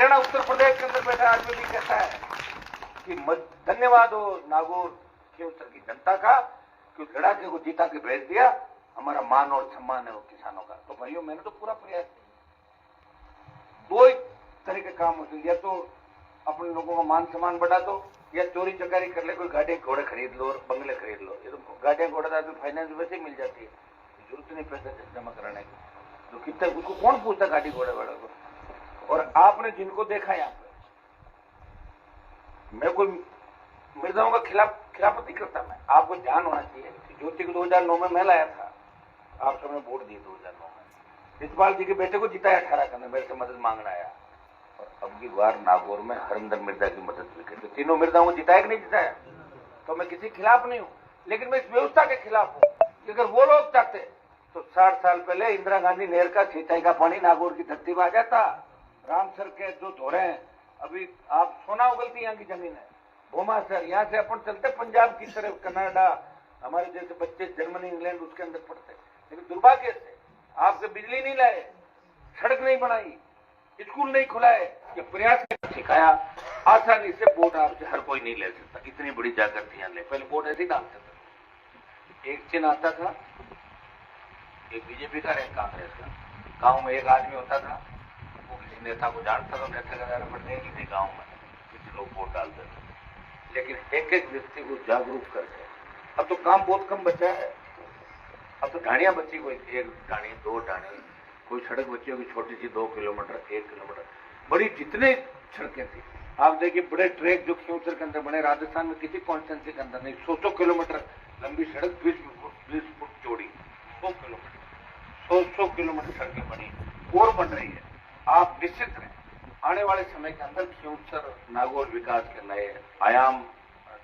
हरियाणा उत्तर प्रदेश के अंदर बैठा आदमी भी कहता है कि धन्यवाद हो नागौर केवसर की जनता का कि उस लड़ाके को जीता के भेज दिया, हमारा मान और सम्मान है वो किसानों का। तो भाइयों मैंने तो पूरा प्रयास किया। दो ही तरह के काम होते हैं, या तो अपने लोगों का मान सम्मान बढ़ा दो या चोरी चकारी कर ले, कोई गाड़ी घोड़े खरीद लो और बंगले खरीद लो। ये तो गाड़ियां घोड़े तो फाइनेंस वैसे ही मिल जाती है, जरूरत नहीं पैसा जमा कराने की। तो कितना उसको कौन पूछता गाड़ी घोड़े वाले को। और आपने जिनको देखा यहाँ पे, मैं कोई मिर्जाओं का खिलाफत नहीं करता, मैं आपको ध्यान होना चाहिए कि ज्योति को 2009 में मैं लाया था, आप सबने वोट दिए 2009 में। रितपाल जी के बेटे को जिताया 18 का, मेरे से मदद मांगना आया। और अब की बार नागौर में हरिंदर मिर्जा की मदद हुई, तो तीनों मिर्जाओं को जिताया कि नहीं जिताया। तो मैं किसी खिलाफ नहीं हूं, लेकिन मैं इस व्यवस्था के खिलाफ हूं कि अगर वो लोग चाहते तो 60 साल पहले इंदिरा गांधी नहर का सिंचाई का पानी नागौर की धरती पर आ जाता। रामसर के जो धोरे हैं, अभी आप सोना उगलती यहाँ की जमीन है, भूमा सर, यहाँ से अपन चलते पंजाब की तरफ, कनाडा, हमारे जैसे बच्चे जर्मनी इंग्लैंड उसके अंदर पढ़ते। लेकिन दुर्भाग्य से आपसे बिजली नहीं लाए, सड़क नहीं बनाई, स्कूल नहीं खुलाए, ये प्रयास सिखाया। आसानी से वोट आपसे हर कोई नहीं ले सकता, इतनी बड़ी जागृतियां ले। पहले वोट ऐसे ही डालते थे, एक चिन्ह आता था, एक बीजेपी का एक कांग्रेस का। गांव में एक आदमी होता था, वो किसी नेता को जानता था, नेता का पड़ने की गाँव में किसी लोग वोट डालते थे। लेकिन एक एक व्यक्ति को जागरूक करके, अब तो काम बहुत कम बचा है। अब तो ढाणियां बची, कोई एक ढाणी, दो ढाणी, कोई सड़क बची होगी छोटी सी 2 किलोमीटर, 1 किलोमीटर, बड़ी जितने सड़कें थी। आप देखिए बड़े ट्रैक जो केवसर के अंदर बने, राजस्थान में किसी कॉन्स्टिट्यूंसी के अंदर नहीं। 100 किलोमीटर लंबी सड़क, 20 फुट चौड़ी, 100 किलोमीटर, 100 किलोमीटर सड़कें बनी और बन रही है। आप निश्चित रहें, आने वाले समय के अंदर केवसर नागौर विकास के नए आयाम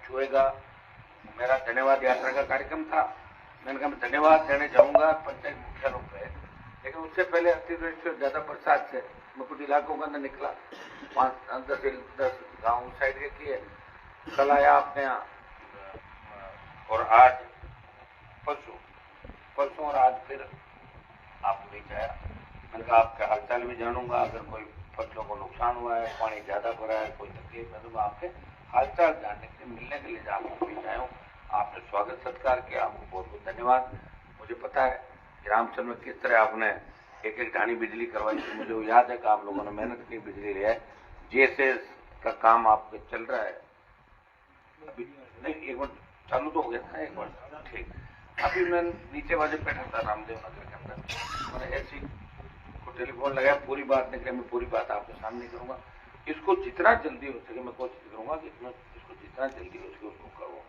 छुएगा। मेरा धन्यवाद यात्रा का कार्यक्रम था, मैंने कहा मैं धन्यवाद देने जाऊंगा पंचायत मुख्यालयों पे, लेकिन उससे पहले अतिवृष्टि और ज्यादा बरसात से मैं कुछ इलाकों के अंदर निकला, 5-10 गाँव साइड के किए। कल आया आपने यहाँ, और आज परसों और आज फिर आपको बीच आया। मैंने कहा आपका हालचाल भी जानूंगा, अगर कोई फसलों को नुकसान हुआ है, पानी ज्यादा भरा है, कोई तकलीफ है, तो मैं आपके हालचाल जानने के लिए, मिलने के लिए आपको बीच आया हूँ। आपने स्वागत सत्कार किया, आपको बहुत बहुत धन्यवाद। मुझे पता है कि रामचंद्र में किस तरह आपने एक एक ढाणी बिजली करवाई थी, मुझे याद है कि आप लोगों ने मेहनत की, बिजली लिया है। जीएसएस का काम आपके चल रहा है अभी नहीं, एक मिनट चालू तो हो गया था, एक मिनट ठीक। अभी मैं नीचे वाले बैठा था रामदेव नगर के अंदर, मैंने ऐसी को टेलीफोन लगाया, पूरी बात निकले, मैं पूरी बात आपके सामने करूंगा। इसको जितना जल्दी हो सके मैं कोशिश करूंगा कि इसको जितना जल्दी हो सके उसको करूँ,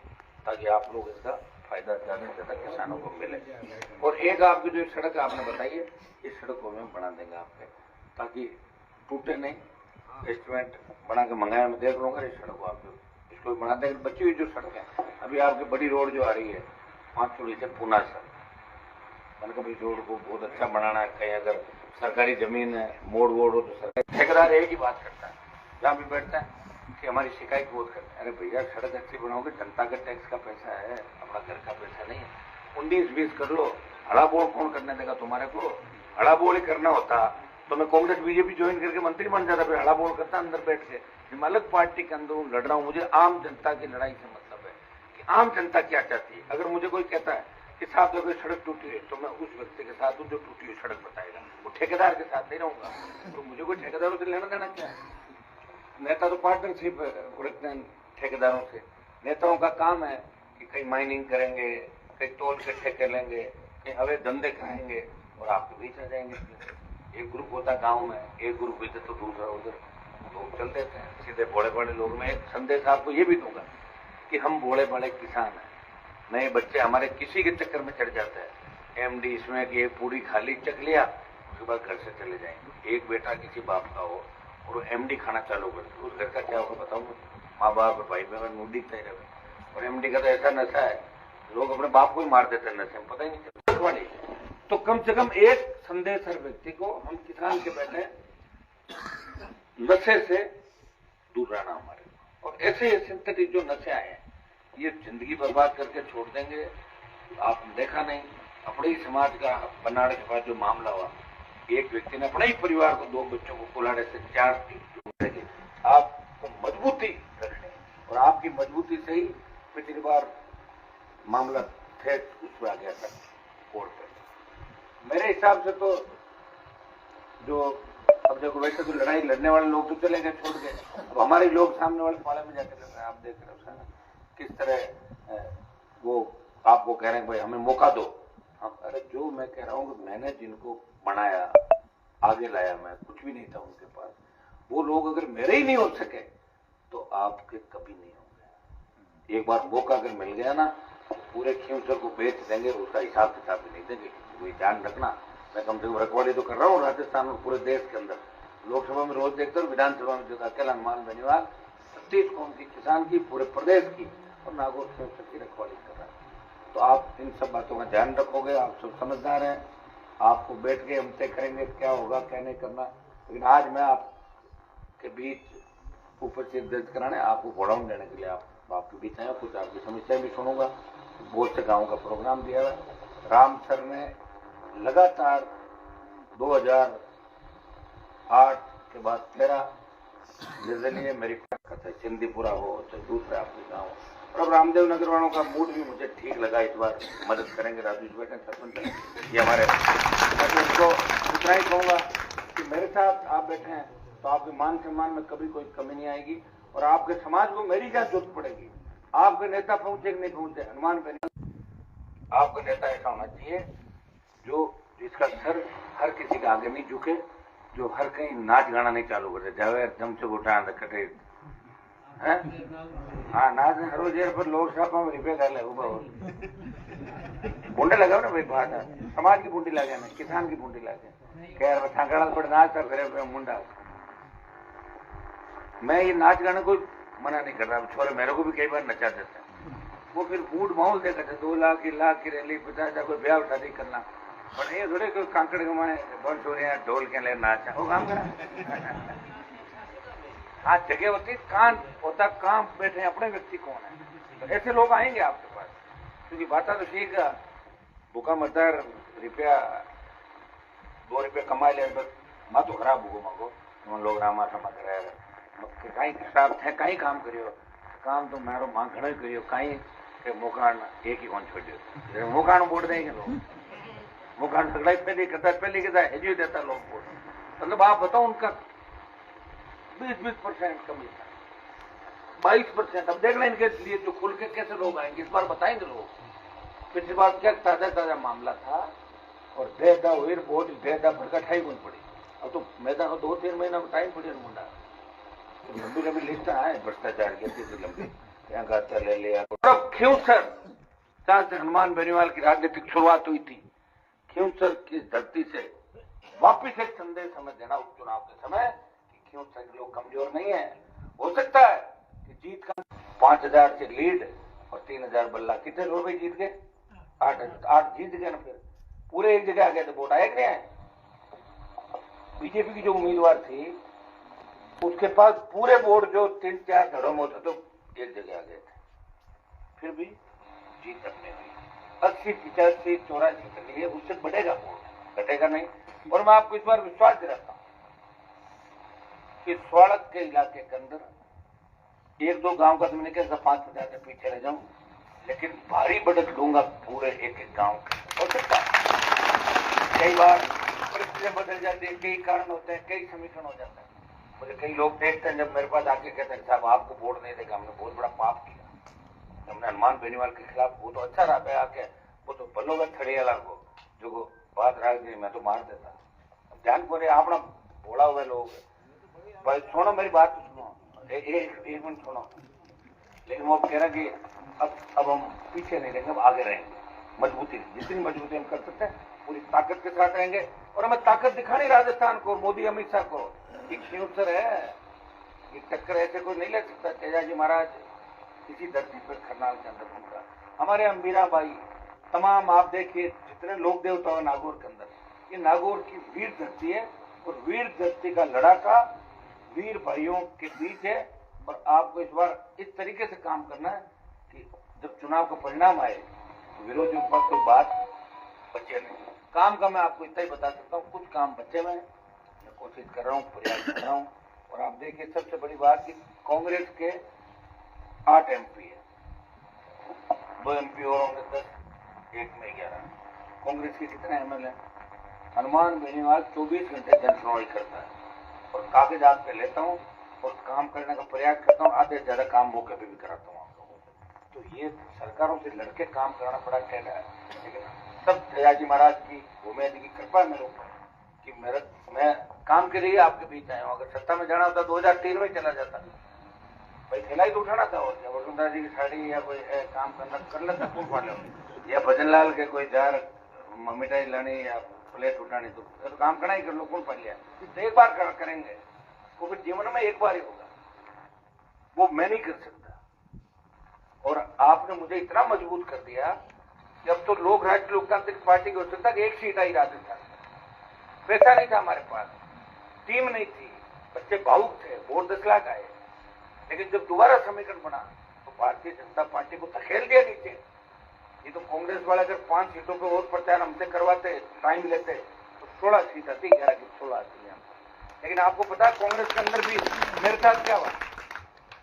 ताकि आप लोग इसका फायदा ज्यादा से ज्यादा किसानों को मिले। और एक आपकी जो सड़क आपने बताई है, इस सड़क को मैं बना देंगे आपके, ताकि टूटे नहीं। एस्टिमेट बना के मंगाया, मैं देख लूंगा इस सड़क को आप इसको भी बना देंगे। बची हुई जो सड़क है, अभी आपकी बड़ी रोड जो आ रही है 5 चोड़ी से पूना सर, मैंने कहा इस रोड को बहुत अच्छा बनाना है। कहीं अगर सरकारी जमीन है, मोड़ वोड़ हो तो सरकारी ठेकेदार एक ही बात करता है, जहाँ भी बैठता है कि हमारी शिकायत बहुत करते हैं। अरे भैया सड़क अच्छी बनाओगे, जनता के टैक्स का पैसा है, अपना घर का पैसा नहीं है। 19-20 कर लो, हड़ा बोल कौन करने देगा तुम्हारे को। हड़ा बोल ही करना होता तो मैं कांग्रेस बीजेपी ज्वाइन करके मंत्री बन जाता, फिर हड़ा बोल करता अंदर बैठ के। मैं अलग पार्टी के अंदर लड़ रहा हूँ, मुझे आम जनता की लड़ाई से मतलब है कि आम जनता क्या चाहती है। अगर मुझे कोई कहता है कि साहब अगर सड़क टूटी है, तो मैं उस व्यक्ति के साथ हूँ जो टूटी हुई सड़क बताएगा, वो ठेकेदार के साथ नहीं रहूंगा। तो मुझे कोई ठेकेदारों से लेना देना क्या है। नेता तो पार्टनरशिप रखते हैं ठेकेदारों से। नेताओं का काम है कि कहीं माइनिंग करेंगे, कहीं तोल के ठेके लेंगे, कहीं अवैध धंधे खाएंगे और आपके बीच आ जाएंगे। एक ग्रुप होता गांव में, एक ग्रुप इधर तो दूसरा उधर, तो चल देते हैं सीधे बड़े बड़े लोग। मैं एक संदेश आपको ये भी दूंगा कि हम बड़े बड़े किसान हैं, नए बच्चे हमारे किसी के चक्कर में चढ़ जाते हैं। एमडी इसमें कि एक पूरी खाली चख लिया, उसके बाद घर से चले जाएंगे। एक बेटा किसी बाप का हो और वो एमडी खाना चालू कर दे, उस घर का क्या होगा बताऊंगा। माँ बाप भाई बहन मूडी तय रहे। और एमडी का तो ऐसा नशा है, लोग अपने बाप को ही मार देते हैं नशे में, पता ही नहीं चलता। तो कम से कम एक संदेश हर व्यक्ति को, हम किसान के बैठे नशे से दूर रहना हमारे। और ऐसे सिंथेटिक जो नशे आए हैं, ये जिंदगी बर्बाद करके छोड़ देंगे। आप देखा नहीं, अपने ही समाज का बनाड़ के पास जो मामला हुआ, एक व्यक्ति ने अपने ही परिवार को 2 बच्चों को कुल्हाड़े से 4 सही पिछली बार मामला थे उसमें आ गया था कोर्ट पे। मेरे हिसाब से तो जो अब देखो वैसे तो लड़ाई लड़ने वाले लोग तो चले गए छोड़ के, अब हमारे लोग सामने वाले पाले में जाकर लड़ रहे हैं। आप देख रहे हो ना किस तरह वो आपको कह रहे हैं भाई हमें मौका दो। अरे जो मैं कह रहा हूँ कि मैंने जिनको बनाया आगे लाया, मैं कुछ भी नहीं था उनके पास, वो लोग अगर मेरे ही नहीं हो सके तो आपके कभी नहीं होंगे। एक बार मौका अगर मिल गया ना तो पूरे खींवसर को बेच देंगे, उसका हिसाब किताब भी नहीं देंगे। वही ध्यान रखना, मैं कम से कम रखवाली तो कर रहा हूँ राजस्थान और पूरे देश के अंदर। लोकसभा में रोज देखते हो, विधानसभा में जो अकेला हनुमान बेनीवाल 36 कौम की किसान की पूरे प्रदेश की और नागौर खींवसर की रखवाली कर रहा है। तो आप इन सब बातों का ध्यान रखोगे, आप सब समझदार हैं, आपको बैठ के हम तय करेंगे क्या होगा क्या नहीं करना। लेकिन आज मैं आपके बीच उपस्थित दर्ज कराने, आपको बढ़ाऊन देने के लिए आपके बीच आया, कुछ आपकी समस्या भी सुनूंगा। बहुत से गाँव का प्रोग्राम दिया है। राम सर ने लगातार 2008 के बाद 13 निर्दलीय मेरी कथा सिंधीपुरा हो चाहे दूसरा आपके गाँव। और अब रामदेव नगर वालों का मूड भी मुझे ठीक लगा, इस बार मदद करेंगे। राजू जी बैठे सरपंच ये हमारे, मैं तो उनको इतना ही कहूँगा कि मेरे साथ आप बैठे हैं तो आपके मान सम्मान में कभी कोई कमी नहीं आएगी और आपके समाज को मेरी क्या जरूरत पड़ेगी। आपके नेता पहुंचे कि नहीं पहुंचे, हनुमान बेनीवाल आपका नेता ऐसा होना चाहिए जो जिसका सर हर किसी के आगे नहीं झुके, जो हर कहीं नाच गाना नहीं चालू करे, जावे जम से उठा कटे है। हाँ नाच हर रोज पर लोग सब रिपे कर ले बूंडे लगाओ ना भाई, बात है समाज की बूंदी लागे ना किसान की बूंदी लागे खैर थाकड़ा पड़े नाच कर करे मुंडा। मैं ये नाच गाने को मना नहीं कर रहा, छोरे मेरे को भी कई बार नचा देते हैं, वो फिर मूड माहौल देखा था 2 लाख की लाख की रैली 50 कोई ब्याह शादी करना, पर ये थोड़े कोई कांकड़ कमाए बंद हो रहे हैं ढोल के ले नाचा वो काम करा। हाँ जगह होती कान होता काम बैठे अपने व्यक्ति कौन है, तो ऐसे लोग आएंगे आपके पास क्योंकि बात तो ठीक है भूखा मरदार रुपया 2 रुपये कमा लिया बस माँ तो खराब भूगो मांगो तुम लोग रामा समा करे कहीं हिसाब थे कहीं काम करियो काम तो मारो मां घणो करियो कहीं के मोकान एक ही कौन छोड़ियो मोकान वोट देंगे लोग मोकान सगड़ा पहले कहता हेजी देता लोग वोट, मतलब आप बताओ उनका 20% कमी था 22%। अब देख लें इनके लिए जो खुल के कैसे लोग आएंगे, इस बार बताएंगे लोग। पिछली बार क्या ताजा मामला था और बेदा हुई वोट बेदा भड़का ठाई गुण पड़ी। अब तो मैदान 2-3 महीना में टाइम पड़ी मुंडा, तो लंबी लिस्ट आए भ्रष्टाचार की इतनी लंबी यहाँ गाता ले लिया। खींवसर जहां से हनुमान बेनीवाल की राजनीतिक शुरुआत हुई थी, खींवसर की धरती से वापिस एक संदेश हमें देना उपचुनाव के समय कि खींवसर के लोग कमजोर नहीं है। हो सकता है कि जीत का 5000 से लीड और 3000 बल्ला कितने लोग जीत गए 8 जीत गए ना, फिर पूरे एक जगह आ गए तो वोट आए कि नहीं आए। बीजेपी की जो उम्मीदवार थी उसके पास पूरे वोट जो 3-4 धड़ों में होते तो एक जगह आ गए थे, फिर भी जीत अपने हुई 80, 85, 84 के लिए उससे बढ़ेगा वोट, घटेगा नहीं। और मैं आपको इस बार विश्वास दिलाता हूं कि स्वाड़क के इलाके के अंदर 1-2 गांव का तो मैंने कैसा 5-50 से पीछे रह जाऊं, लेकिन भारी बढ़त लूंगा पूरे एक गांव के। हो सकता है कई बार परिस्थितियां बदल जाती है, कई कारण होते हैं, कई समीकरण हो जाता है। मुझे कई लोग देखते हैं जब मेरे पास आके कहते हैं साहब आपको वोट नहीं देगा, हमने बहुत बड़ा पाप किया, हमने हनुमान बेनीवाल के खिलाफ वो तो अच्छा रहा आके वो तो बल्लोगा खड़ियाला को जो को बात रख दी मैं तो मार देता। ध्यान को अपना भोला हुए लोग भाई सुनो मेरी बात सुनो एक मिनट सुनो। लेकिन वो कह रहा कि अब हम पीछे नहीं रहेंगे, अब आगे रहेंगे, मजबूती जितनी मजबूती हम कर सकते हैं पूरी ताकत के साथ रहेंगे। और हमें ताकत दिखानी राजस्थान को, मोदी अमित शाह को, खींवसर है ये टक्कर ऐसे कोई नहीं ले सकता। तेजाजी महाराज इसी धरती पर करनाल के अंदर उनका हमारे अंबीरा भाई तमाम आप देखिए जितने लोक देवता है नागौर के अंदर, ये नागौर की वीर धरती है और वीर धरती का लड़ाका वीर भाइयों के बीच है। और आपको इस बार इस तरीके से काम करना है कि जब चुनाव का परिणाम आए तो विरोधियों पर कोई बात बचे नहीं। काम का मैं आपको इतना ही बता सकता हूँ, कुछ काम बचे हुए हैं, कोशिश कर रहा हूँ, प्रयास कर रहा हूँ। और आप देखिए सबसे बड़ी बात कि कांग्रेस के 8 MP है, 2 MP और होंगे 10, 1 में 11। कांग्रेस के कितने MLA? हनुमान बेनीवाल 24 घंटे जनसुनवाई करता है और कागज आप पे लेता हूँ और काम करने का प्रयास करता हूँ, आधे ज्यादा काम मौके पे भी कराता हूँ आप लोगों को। तो ये सरकारों से लड़के काम कराना बड़ा टेढ़ा है, लेकिन सब दयाजी महाराज की भूमिया जी की कृपा है मेरे ऊपर कि मैं काम के लिए आपके बीच आया हूँ। अगर सत्ता में जाना होता 2003 में चला जाता, भाई थैला ही तो उठाना था, और वसुंधरा जी की साड़ी या कोई काम करना कर लेता, कौन पा लो, या भजनलाल के कोई जार मिठाई लानी या प्लेट उठानी, तो काम करना ही कर लो, कौन पा लिया। तो एक बार करेंगे, वो फिर जीवन में एक बार ही होगा, वो मैं नहीं कर सकता। और आपने मुझे इतना मजबूत कर दिया कि अब तो लोग राष्ट्रीय लोकतांत्रिक पार्टी की हो सकता कि 1 सीट आई राजस्थान, पैसा नहीं था हमारे पास, टीम नहीं थी, बच्चे भावुक थे, वोट 10 लाख आए, लेकिन जब दोबारा समीकरण बना तो भारतीय जनता पार्टी को धकेल दिया नीचे। ये तो कांग्रेस वाले अगर 5 सीटों पे वोट प्रचार हमसे करवाते, टाइम लेते, तो 16 सीट आती, 11 की 16 आती है। लेकिन आपको पता है कांग्रेस के अंदर भी मेरे साथ क्या हुआ,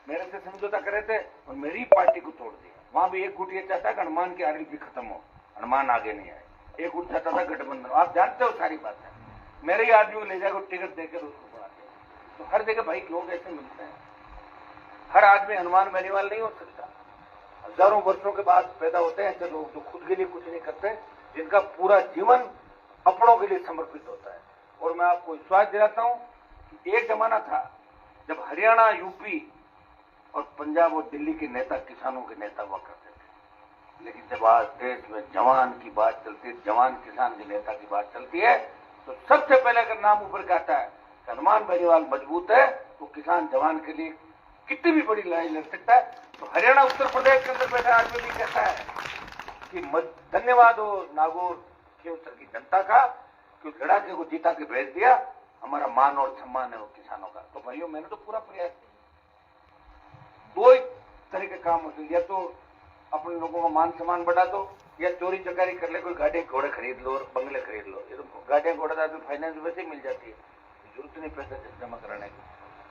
मेरे से समझौता करे थे और मेरी पार्टी को तोड़ दिया। वहां भी एक गुट ये चाहता कि हनुमान की आरएलपी खत्म हो, हनुमान आगे नहीं आए, एक गुट चाहता था गठबंधन। आप जानते हो सारी बात है, मेरे ही आदमी को ले जाकर टिकट देकर उसको बढ़ा दिया। तो हर जगह भाई लोग ऐसे मिलते हैं, हर आदमी हनुमान बेनीवाल नहीं हो सकता। हजारों वर्षों के बाद पैदा होते हैं ऐसे लोग जो खुद के लिए कुछ नहीं करते, जिनका पूरा जीवन अपनों के लिए समर्पित होता है। और मैं आपको विश्वास दिलाता हूं कि एक जमाना था जब हरियाणा, यूपी और पंजाब और दिल्ली के नेता किसानों के नेता हुआ करते थे, लेकिन जब आज देश में जवान की बात चलती है, जवान किसान के नेता की बात चलती है, तो सबसे पहले अगर नाम ऊपर का आता है हनुमान बेनीवाल मजबूत है, तो किसान जवान के लिए कितनी भी बड़ी लड़ाई लड़ सकता है। तो हरियाणा, उत्तर प्रदेश के अंदर बैठा आदमी भी कहता है कि धन्यवाद हो नागौर केवसर की जनता का कि उस लड़ाके को जीता के भेज दिया, हमारा मान और सम्मान है वो किसानों का। तो भाइयों मैंने तो पूरा प्रयास किया, 2 ही तरह के काम होते हैं, या तो अपने लोगों का मान सम्मान बढ़ा दो, या चोरी चकारी कर ले, कोई गाड़ी घोड़े खरीद लो और बंगले खरीद लो। ये तो गाड़ियां घोड़े तो फाइनेंस वैसे ही मिल जाती है, जरूरत नहीं पैसा जमा कराने की,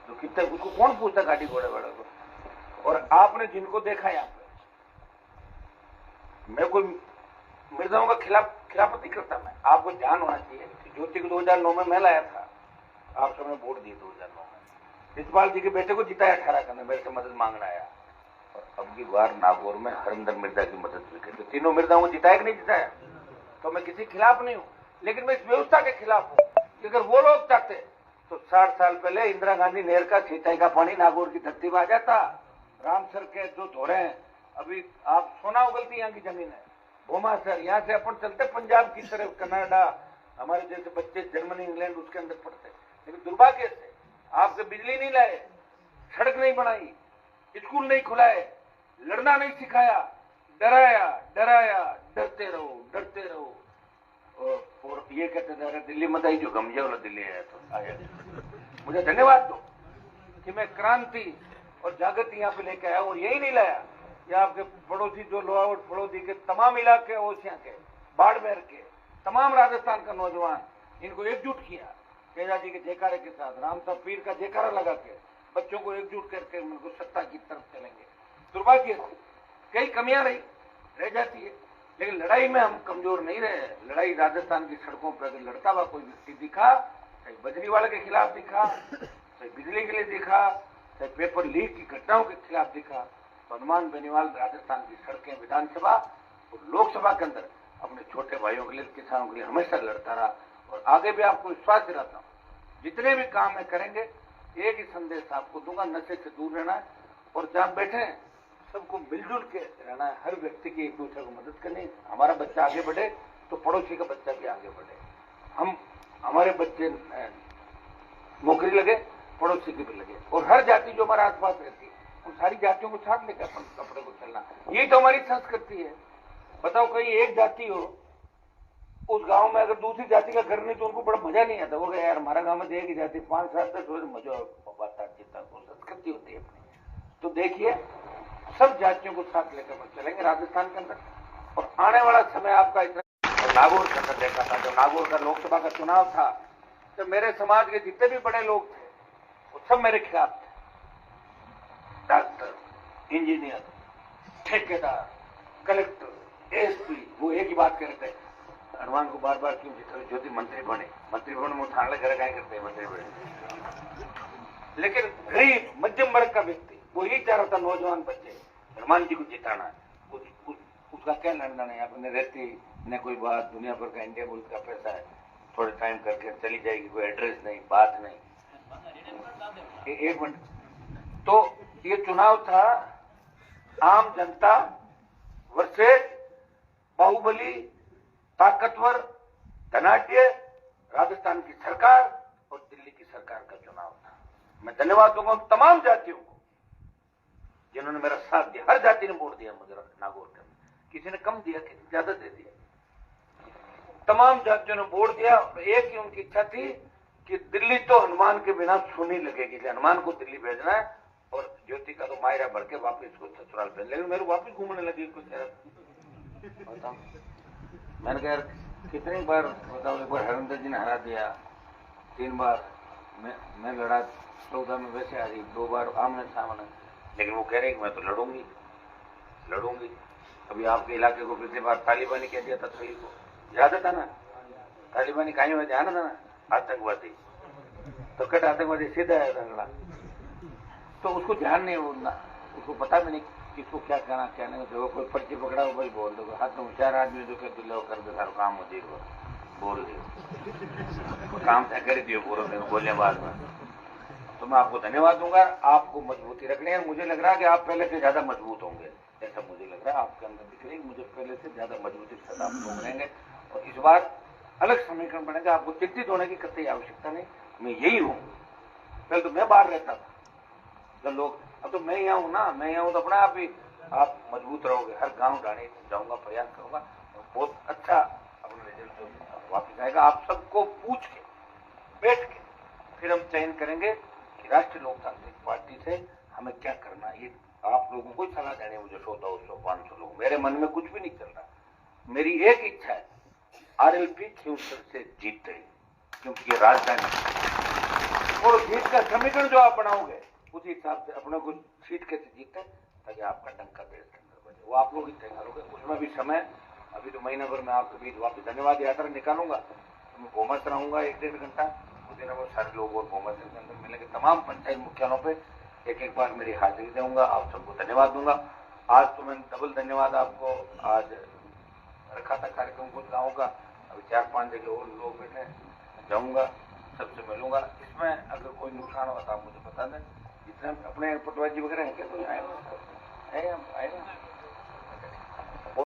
तो कितने उसको कौन पूछता गाड़ी घोड़े वाले को। और आपने जिनको देखा यहाँ पे, मैं कोई मिर्जाओं का खिलाफत नहीं करता, मैं आपको ध्यान होना चाहिए कि ज्योति को 2009 में मैं लाया था, आप सबने वोट दिए 2009 में, रितपाल जी के बेटे को जिताया 18 का, मेरे से मदद मांगना आया। और अब की बार नागौर में हरिंदर मिर्जा की मदद भी कर, तो तीनों मिर्जाओं को जिताया कि नहीं जिताया। तो मैं किसी खिलाफ नहीं हूं, लेकिन मैं इस व्यवस्था के खिलाफ हूं कि अगर वो लोग चाहते तो 60 साल पहले इंदिरा गांधी नहर का सिंचाई का पानी नागौर की धरती में आ जाता। रामसर के जो धोरे हैं, अभी आप सोना उगलती यहाँ की जमीन है, भोमा सर, यहाँ से अपन चलते पंजाब की तरफ, कनाडा, हमारे जैसे बच्चे जर्मनी, इंग्लैंड उसके अंदर पढ़ते, लेकिन दुर्भाग्य से आपसे बिजली नहीं लाए, सड़क नहीं बनाई, स्कूल नहीं खुलाए, लड़ना नहीं सिखाया, डराया डराया, डरते रहो। और ये कहते थे दिल्ली मत आई, जो गमजे वाला दिल्ली है तो आया। मुझे धन्यवाद दो कि मैं क्रांति और जागृति यहाँ पे लेके आया, और यही नहीं लाया ये आपके पड़ोसी जो लोहावट पड़ोसी के तमाम इलाके, ओसिया के, बाड़मेर के, तमाम राजस्थान का नौजवान, इनको एकजुट किया तेजा जी के जयकारे के साथ, रामसा पीर का जयकारा लगा के बच्चों को एकजुट करके उनको सत्ता की तरफ चलेंगे। दुर्भाग्य से कई कमियां रह जाती है, लेकिन लड़ाई में हम कमजोर नहीं रहे। लड़ाई राजस्थान की सड़कों पर अगर लड़ता हुआ कोई व्यक्ति दिखा, चाहे बजरी वाले के खिलाफ दिखा, चाहे बिजली के लिए दिखा, चाहे पेपर लीक की घटनाओं के खिलाफ दिखा, तो हनुमान बेनीवाल राजस्थान की सड़कें, विधानसभा और लोकसभा के अंदर अपने छोटे भाइयों के लिए, किसानों के लिए हमेशा लड़ता रहा। और आगे भी आपको विश्वास दिलाता हूँ, जितने भी काम में करेंगे एक ही संदेश आपको दूंगा, नशे से दूर रहना है, और जहां बैठे हैं सबको मिलजुल के रहना है, हर व्यक्ति की एक दूसरे को मदद करनी है। हमारा बच्चा आगे बढ़े तो पड़ोसी का बच्चा भी आगे बढ़े, हमारे बच्चे नौकरी लगे, पड़ोसी की भी लगे, और हर जाति जो हमारे आसपास रहती है उन सारी जातियों को साथ लेकर अपन कपड़े को चलना, यही तो हमारी संस्कृति है। बताओ कहीं एक जाति हो, उस गांव में अगर दूसरी जाति का घर नहीं तो उनको बड़ा मजा नहीं आता, वो गया यार हमारा गांव में एक ही जाति 5-7 10 मजा संस्कृति होती है अपनी। तो देखिए सब जातियों को साथ लेकर चलेंगे राजस्थान के अंदर, और आने वाला समय आपका इतना। नागौर के अंदर देखा था, जब नागौर का लोकसभा का चुनाव था, तो मेरे समाज के जितने भी बड़े लोग थे वो सब मेरे खिलाफ थे, डॉक्टर, इंजीनियर, ठेकेदार, कलेक्टर, एसपी, वो एक ही बात कहते हैं, हनुमान को बार बार क्यों जिता ज्योति मंत्री बने, मंत्री भवन में उठाने घर क्या करते हैं मंत्री बने। लेकिन गरीब मध्यम वर्ग का व्यक्ति वही चाह रहा था, नौजवान बच्चे हनुमान जी को जिताना है, उसका क्या लेना नहीं, अपने रहती न कोई बात, दुनिया भर का इंडिया मुल्क का पैसा है, थोड़े टाइम करके चली जाएगी, कोई एड्रेस नहीं, बात नहीं। एक मिनट, तो ये चुनाव था आम जनता वर्सेस बाहुबली, ताकतवर, धनाढ्य राजस्थान की सरकार और दिल्ली की सरकार का चुनाव था। मैं धन्यवाद दूंगा उन तमाम जातियों को जिन्होंने मेरा साथ दिया। हर जाति ने वोट दिया मुझे नागौर के, किसी ने कम दिया, किसी ने ज्यादा दे दिया, तमाम जातियों ने वोट दिया। एक ही उनकी इच्छा थी कि दिल्ली तो हनुमान के बिना सुनी लगेगी, हनुमान को दिल्ली भेजना है और ज्योति का तो मायरा भर के वापिस इसको ससुराल भेज। लेकिन मेरे वापिस घूमने लगी कुछ बताओ। मैंने कहा कितनी बार बताओ, एक बार हरिंदर जी ने हरा दिया, 3 बार मैं लड़ा, 14 में वैसे आ रही, 2 बार आमने सामने, लेकिन वो कह रहे कि मैं तो लड़ूंगी। अभी आपके इलाके को पिछली बार तालिबानी कह दिया था, सही को याद था ना, तालिबानी कहीं में ध्यान था ना, आतंकवादी, तो कट आतंकवादी सीधा है रंगला, तो उसको ध्यान नहीं होना, उसको पता भी नहीं किसको क्या कहना, क्या नहीं। जो कोई पर्ची पकड़ा वो भाई बोल दो, हाथ में 4 आदमी जो कहते लो कर दे, सारा काम हो जाएगा, बोल दे काम तय कर दियो पूरा दिन बोलने बाद में। तो मैं आपको धन्यवाद दूंगा, आपको मजबूती रखनी है। मुझे लग रहा है कि आप पहले से ज्यादा मजबूत होंगे, ऐसा मुझे लग रहा है, आपके अंदर दिख रही है मुझे पहले से ज्यादा मजबूती के साथ आप लोग रहेंगे और इस बार अलग समीकरण बनेगा। आपको चिंतित होने की कतई आवश्यकता नहीं, मैं यही हूं। पहले तो मैं बाहर रहता था तो लोग, अब तो मैं यहाँ हूं ना, मैं यहाँ हूं तो अपने आप ही आप मजबूत रहोगे। हर गांव जाने जाऊंगा, प्रयास करूंगा और बहुत अच्छा अपना रिजल्ट वापिस आएगा। आप सबको पूछ के बैठ के फिर हम चयन करेंगे कि राष्ट्रीय लोकतांत्रिक पार्टी से हमें क्या करना है। ये आप लोगों को सलाह देने मुझे 100, 200, 500 लोग, मेरे मन में कुछ भी नहीं चल रहा। मेरी एक इच्छा है, आरएलपी क्यूंसर से जीत रही, क्योंकि ये राजधानी और जीत का समीकरण जो आप बनाओगे उसी हिसाब से अपने को सीट कैसे जीते ताकि आपका डंका देश के अंदर बजे, वो आप लोग ही तय करोगे। उसमें भी समय, अभी तो महीना भर में आपके बीच वापस धन्यवाद यात्रा निकालूंगा, तो मैं भोमस रहूंगा 1-1.5 घंटा, उस दिन वो सारे लोग और भोमस के अंदर मिलेंगे, तमाम पंचायत मुख्यालयों पे एक बार मेरी हाजिरी दूंगा, आप सबको धन्यवाद दूंगा। आज तो मैंने डबल धन्यवाद आपको आज रखा था कार्यक्रम कुछ गाँव का, अभी 4-5 जगह और लोग बैठे, जाऊंगा, सबसे मिलूंगा। इसमें अगर कोई नुकसान होगा तो आप मुझे बता दें, जितने अपने पटवारी वगैरह हैं क्या कोई आए